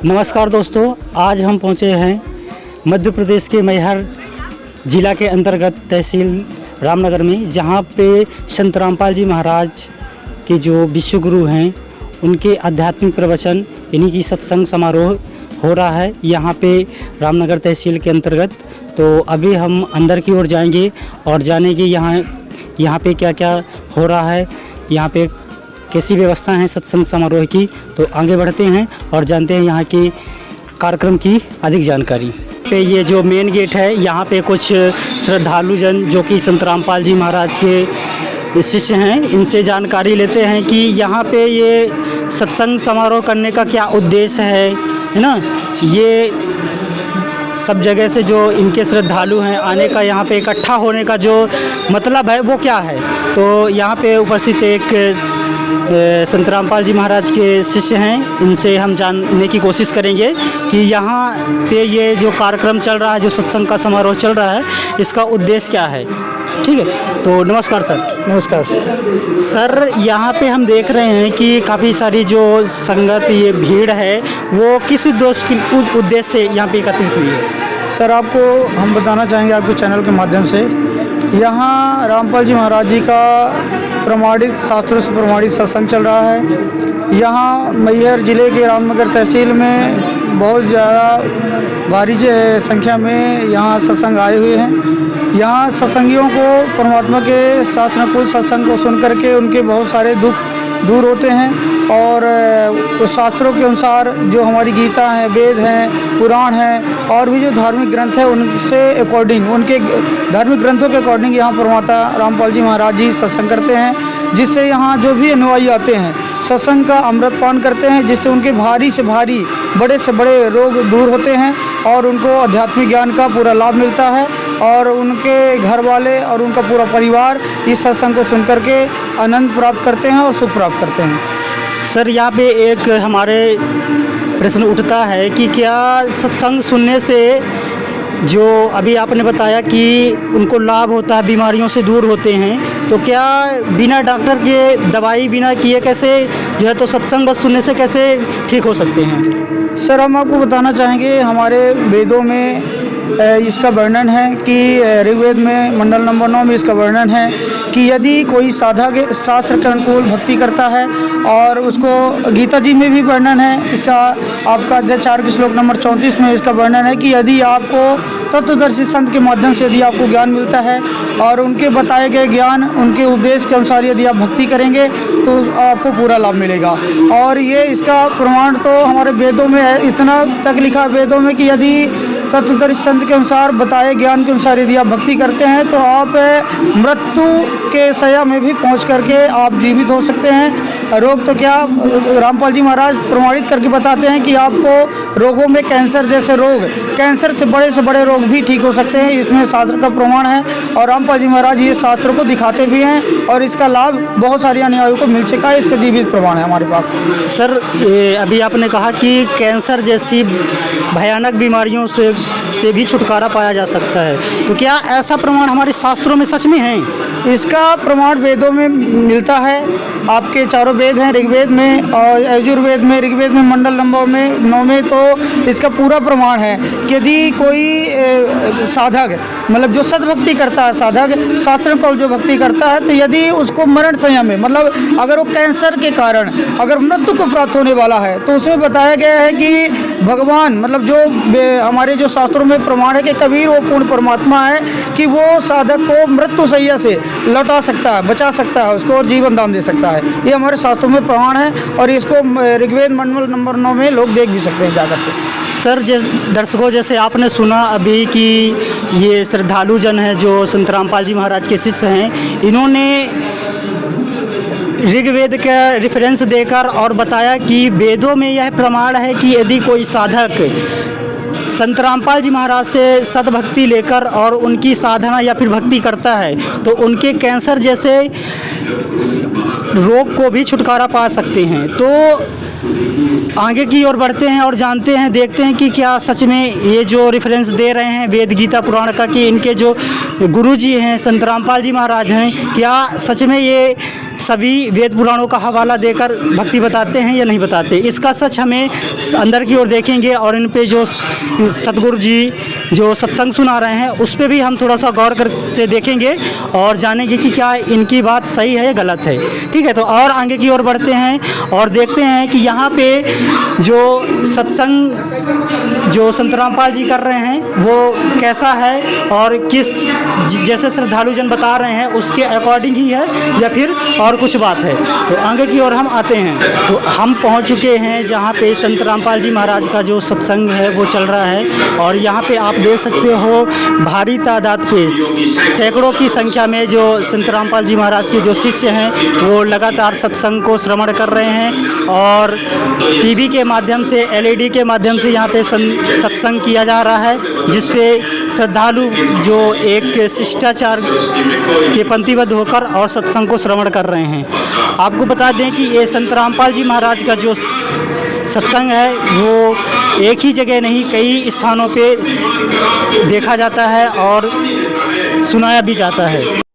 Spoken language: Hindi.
नमस्कार दोस्तों, आज हम पहुंचे हैं मध्य प्रदेश के मैहर ज़िला के अंतर्गत तहसील रामनगर में, जहां पे संत रामपाल जी महाराज के जो विश्वगुरु हैं उनके आध्यात्मिक प्रवचन इन्हीं की सत्संग समारोह हो रहा है यहाँ पे रामनगर तहसील के अंतर्गत। तो अभी हम अंदर की ओर जाएंगे और जानेंगे यहाँ पे क्या क्या हो रहा है, यहाँ पे कैसी व्यवस्था है सत्संग समारोह की। तो आगे बढ़ते हैं और जानते हैं यहाँ के कार्यक्रम की अधिक जानकारी। पे ये जो मेन गेट है, यहाँ पे कुछ श्रद्धालुजन जो कि संत रामपाल जी महाराज के शिष्य हैं, इनसे जानकारी लेते हैं कि यहाँ पे ये सत्संग समारोह करने का क्या उद्देश्य है ना। ये सब जगह से जो इनके श्रद्धालु हैं आने का, यहाँ पे इकट्ठा होने का जो मतलब है वो क्या है। तो यहाँ पे उपस्थित एक संत रामपाल जी महाराज के शिष्य हैं, इनसे हम जानने की कोशिश करेंगे कि यहाँ पे ये जो कार्यक्रम चल रहा है, जो सत्संग का समारोह चल रहा है, इसका उद्देश्य क्या है। ठीक है, तो नमस्कार सर। नमस्कार सर, यहाँ पे हम देख रहे हैं कि काफ़ी सारी जो संगत, ये भीड़ है, वो किस उद्देश्य से यहाँ पे एकत्रित हुई है। सर, आपको हम बताना चाहेंगे आपके चैनल के माध्यम से, यहाँ रामपाल जी महाराज जी का प्रमाणित शास्त्रों से प्रमाणित सत्संग चल रहा है। यहाँ मैहर ज़िले के रामनगर तहसील में बहुत ज़्यादा भारी संख्या में यहाँ सत्संग आए हुए हैं। यहाँ सत्संगियों को परमात्मा के शास्त्रकुल सत्संग को सुन करके उनके बहुत सारे दुख दूर होते हैं और उस शास्त्रों के अनुसार जो हमारी गीता है, वेद हैं, पुराण हैं और भी जो धार्मिक ग्रंथ है, उनसे अकॉर्डिंग, उनके धार्मिक ग्रंथों के अकॉर्डिंग यहाँ परमाता रामपाल जी महाराज जी सत्संग करते हैं, जिससे यहाँ जो भी अनुयायी आते हैं सत्संग का अमृत पान करते हैं, जिससे उनके भारी से भारी, बड़े से बड़े रोग दूर होते हैं और उनको आध्यात्मिक ज्ञान का पूरा लाभ मिलता है और उनके घर वाले और उनका पूरा परिवार इस सत्संग को सुन करके आनंद प्राप्त करते हैं और सुख प्राप्त करते हैं। सर, यहाँ पे एक हमारे प्रश्न उठता है कि क्या सत्संग सुनने से, जो अभी आपने बताया कि उनको लाभ होता है, बीमारियों से दूर होते हैं, तो क्या बिना डॉक्टर के दवाई बिना किए कैसे जो है तो सत्संग बस सुनने से कैसे ठीक हो सकते हैं। सर, हम आपको बताना चाहेंगे, हमारे वेदों में इसका वर्णन है कि ऋग्वेद में मंडल नंबर 9 में इसका वर्णन है कि यदि कोई साधक शास्त्र के अनुकूल भक्ति करता है, और उसको गीता जी में भी वर्णन है इसका, आपका अध्याय 4 के श्लोक नंबर 34 में इसका वर्णन है कि यदि आपको तत्वदर्शी संत के माध्यम से यदि आपको ज्ञान मिलता है और उनके बताए गए ज्ञान, उनके उपदेश के अनुसार यदि आप भक्ति करेंगे तो आपको पूरा लाभ मिलेगा। और ये इसका प्रमाण तो हमारे वेदों में है, इतना तक लिखा है वेदों में कि यदि तत्वदर्शी संत के अनुसार बताए ज्ञान के अनुसार यदि आप भक्ति करते हैं तो आप मृत्यु के शैया में भी पहुंच करके आप जीवित हो सकते हैं। रोग तो क्या, रामपाल जी महाराज प्रमाणित करके बताते हैं कि आपको रोगों में कैंसर जैसे रोग, कैंसर से बड़े रोग भी ठीक हो सकते हैं। इसमें शास्त्र का प्रमाण है और रामपाल जी महाराज ये शास्त्रों को दिखाते भी हैं और इसका लाभ बहुत सारे अनुयायियों को मिल चुका है। इसका जीवित प्रमाण है हमारे पास। सर, अभी आपने कहा कि कैंसर जैसी भयानक बीमारियों से भी छुटकारा पाया जा सकता है, तो क्या ऐसा प्रमाण हमारे शास्त्रों में सच में है। इसका प्रमाण वेदों में मिलता है, आपके चारों वेद हैं, ऋग्वेद में और यजुर्वेद में, ऋग्वेद में मंडल नंबर 9 में तो इसका पूरा प्रमाण है कि यदि कोई साधक, मतलब जो सद्भक्ति करता है, साधक शास्त्र को जो भक्ति करता है, तो यदि उसको मरण संयम में, मतलब अगर वो कैंसर के कारण अगर मृत्यु को प्राप्त होने वाला है, तो उसमें बताया गया है कि भगवान, मतलब जो हमारे जो शास्त्रों में प्रमाण है कि कबीर वो पूर्ण परमात्मा है कि वो साधक को मृत्यु शैया से लौटा सकता है, बचा सकता है उसको और जीवन दान दे सकता है। ये हमारे शास्त्रों में प्रमाण है और इसको ऋग्वेद मंडल नंबर 9 में लोग देख भी सकते हैं जाकर के। सर, दर्शकों, जैसे आपने सुना अभी कि ये श्रद्धालु जन हैं जो संत रामपाल जी महाराज के शिष्य हैं, इन्होंने ऋग्वेद का रेफरेंस देकर और बताया कि वेदों में यह प्रमाण है कि यदि कोई साधक संत रामपाल जी महाराज से सद्भक्ति लेकर और उनकी साधना या फिर भक्ति करता है तो उनके कैंसर जैसे रोग को भी छुटकारा पा सकते हैं। तो आगे की ओर बढ़ते हैं और जानते हैं, देखते हैं कि क्या सच में ये जो रेफरेंस दे रहे हैं वेद गीता पुराण का कि इनके जो गुरुजी हैं संत रामपाल जी महाराज हैं, क्या सच में ये सभी वेद पुराणों का हवाला देकर भक्ति बताते हैं या नहीं बताते। इसका सच हमें अंदर की ओर देखेंगे और इन पे जो सतगुरु जी जो सत्संग सुना रहे हैं उस पे भी हम थोड़ा सा गौर कर से देखेंगे और जानेंगे कि क्या इनकी बात सही है या गलत है। ठीक है, तो और आगे की ओर बढ़ते हैं और देखते हैं कि यहाँ पे जो सत्संग जो संत रामपाल जी कर रहे हैं वो कैसा है और किस जैसे श्रद्धालु जन बता रहे हैं उसके अकॉर्डिंग ही है या फिर और कुछ बात है। तो आगे की ओर हम आते हैं तो हम पहुंच चुके हैं जहां पे संत रामपाल जी महाराज का जो सत्संग है वो चल रहा है और यहां पे आप देख सकते हो भारी तादाद पे सैकड़ों की संख्या में जो संत रामपाल जी महाराज के जो शिष्य हैं वो लगातार सत्संग को श्रवण कर रहे हैं और टीवी के माध्यम से एलईडी के माध्यम से यहाँ पे सत्संग किया जा रहा है जिस पे श्रद्धालु जो एक शिष्टाचार के पंक्तिबद्ध होकर और सत्संग को श्रवण कर रहे हैं। आपको बता दें कि ये संत रामपाल जी महाराज का जो सत्संग है वो एक ही जगह नहीं कई स्थानों पे देखा जाता है और सुनाया भी जाता है।